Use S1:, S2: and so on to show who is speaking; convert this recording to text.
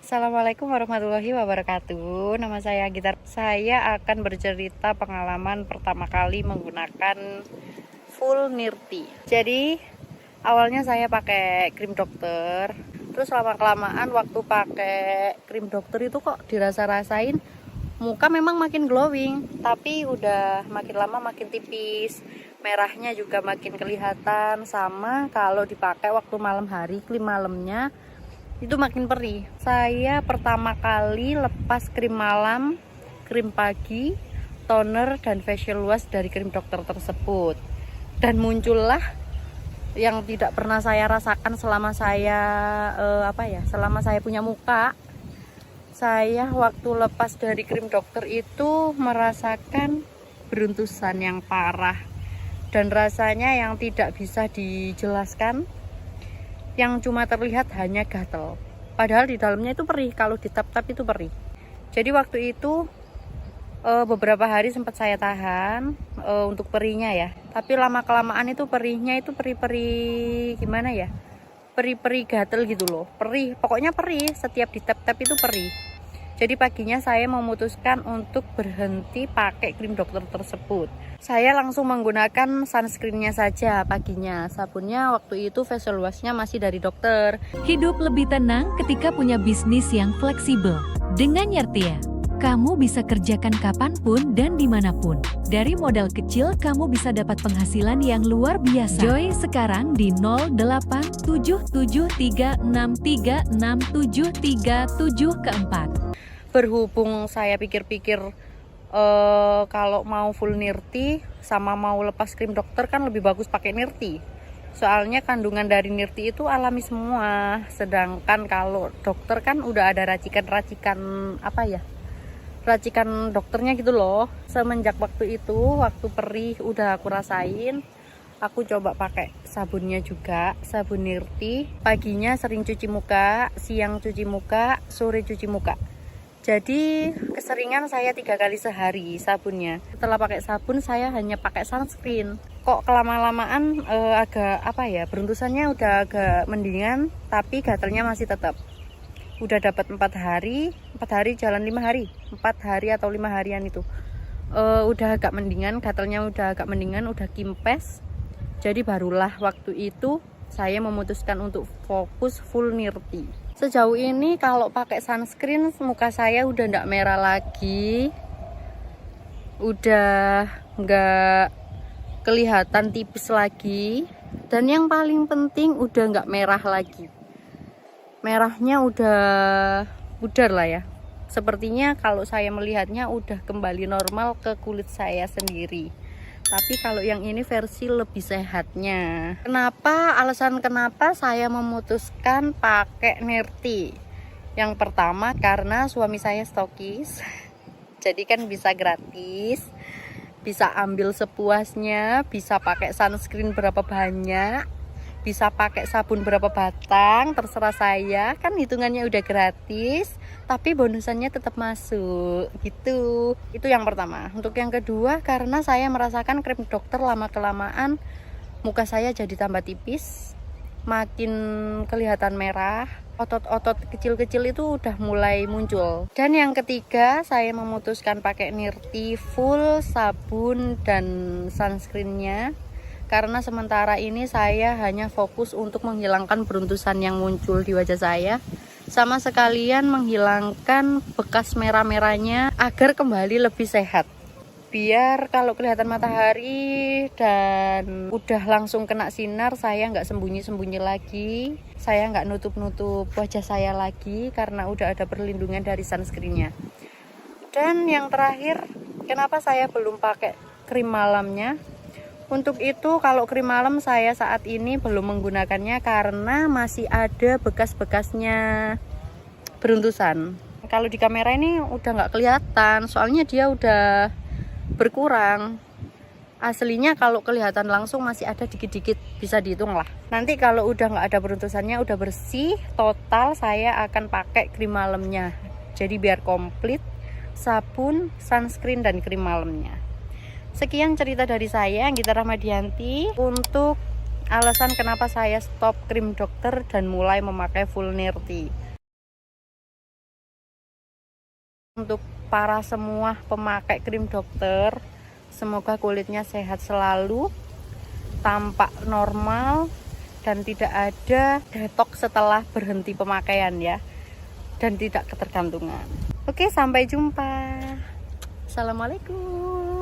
S1: Assalamualaikum warahmatullahi wabarakatuh. Nama saya Gitar. Saya akan bercerita pengalaman pertama kali menggunakan full nirti. Jadi awalnya saya pakai krim dokter. Terus lama-kelamaan waktu pakai krim dokter itu kok dirasa-rasain muka memang makin glowing, tapi udah makin lama makin tipis. Merahnya juga makin kelihatan, sama kalau dipakai waktu malam hari, krim malamnya itu makin perih. Saya pertama kali lepas krim malam, krim pagi, toner dan facial wash dari krim dokter tersebut, dan muncullah yang tidak pernah saya rasakan selama saya selama saya punya muka. Saya waktu lepas dari krim dokter itu merasakan beruntusan yang parah dan rasanya yang tidak bisa dijelaskan. Yang cuma terlihat hanya gatel, padahal di dalamnya itu perih. Kalau ditap-tap itu perih. Jadi waktu itu beberapa hari sempat saya tahan untuk perihnya ya, tapi lama kelamaan itu perihnya itu perih-perih gimana ya, perih-perih gatel gitu loh, perih, pokoknya perih, setiap ditap-tap itu perih. Jadi paginya saya memutuskan untuk berhenti pakai krim dokter tersebut. Saya langsung menggunakan sunscreennya saja paginya. Sabunnya waktu itu facial washnya masih dari dokter.
S2: Hidup lebih tenang ketika punya bisnis yang fleksibel. Dengan Nyertia, kamu bisa kerjakan kapanpun dan dimanapun. Dari modal kecil, kamu bisa dapat penghasilan yang luar biasa. Join sekarang di 087736367367
S1: Berhubung saya pikir-pikir kalau mau full nirti sama mau lepas krim dokter kan lebih bagus pakai nirti. Soalnya kandungan dari nirti itu alami semua. Sedangkan kalau dokter kan udah ada racikan-racikan racikan dokternya gitu loh. Semenjak waktu itu, waktu perih udah aku rasain, aku coba pakai sabunnya juga, sabun nirti. Paginya sering cuci muka, siang cuci muka, sore cuci muka. Jadi keseringan saya 3 kali sehari sabunnya. Setelah pakai sabun saya hanya pakai sunscreen. Kok kelama-lamaan beruntusannya udah agak mendingan, tapi gatelnya masih tetap. Udah dapat 4 hari jalan 5 hari, 4 hari atau 5 harian itu. Udah agak mendingan, gatelnya udah agak mendingan, udah kimpes. Jadi barulah waktu itu saya memutuskan untuk fokus full nirti. Sejauh ini kalau pakai sunscreen muka saya udah nggak merah lagi, udah nggak kelihatan tipis lagi, dan yang paling penting udah nggak merah lagi. Merahnya udah pudar lah ya. Sepertinya kalau saya melihatnya udah kembali normal ke kulit saya sendiri. Tapi kalau yang ini versi lebih sehatnya. Alasan kenapa saya memutuskan pakai nirti? Yang pertama karena suami saya stokis. Jadi kan bisa gratis, bisa ambil sepuasnya, bisa pakai sunscreen berapa banyak, bisa pakai sabun berapa batang, terserah saya. Kan hitungannya udah gratis, tapi bonusannya tetap masuk gitu. Itu yang pertama. Untuk yang kedua, karena saya merasakan krim dokter lama-kelamaan muka saya jadi tambah tipis, makin kelihatan merah, otot-otot kecil-kecil itu udah mulai muncul. Dan yang ketiga, saya memutuskan pakai nirti full sabun dan sunscreennya, karena sementara ini saya hanya fokus untuk menghilangkan beruntusan yang muncul di wajah saya, sama sekalian menghilangkan bekas merah-merahnya agar kembali lebih sehat. Biar kalau kelihatan matahari dan udah langsung kena sinar, saya nggak sembunyi-sembunyi lagi, saya nggak nutup-nutup wajah saya lagi karena udah ada perlindungan dari sunscreennya. Dan yang terakhir, kenapa saya belum pakai krim malamnya? Untuk itu kalau krim malam saya saat ini belum menggunakannya karena masih ada bekas-bekasnya beruntusan. Kalau di kamera ini udah nggak kelihatan, soalnya dia udah berkurang. Aslinya kalau kelihatan langsung masih ada dikit-dikit, bisa dihitung lah. Nanti kalau udah nggak ada beruntusannya, udah bersih total, saya akan pakai krim malamnya. Jadi biar komplit sabun, sunscreen, dan krim malamnya. Sekian cerita dari saya, Anggita Rahmadianti, untuk alasan kenapa saya stop krim dokter dan mulai memakai full nirti. Untuk para semua pemakai krim dokter, semoga kulitnya sehat selalu, tampak normal, dan tidak ada detox setelah berhenti pemakaian ya, dan tidak ketergantungan. Oke, sampai jumpa. Assalamualaikum.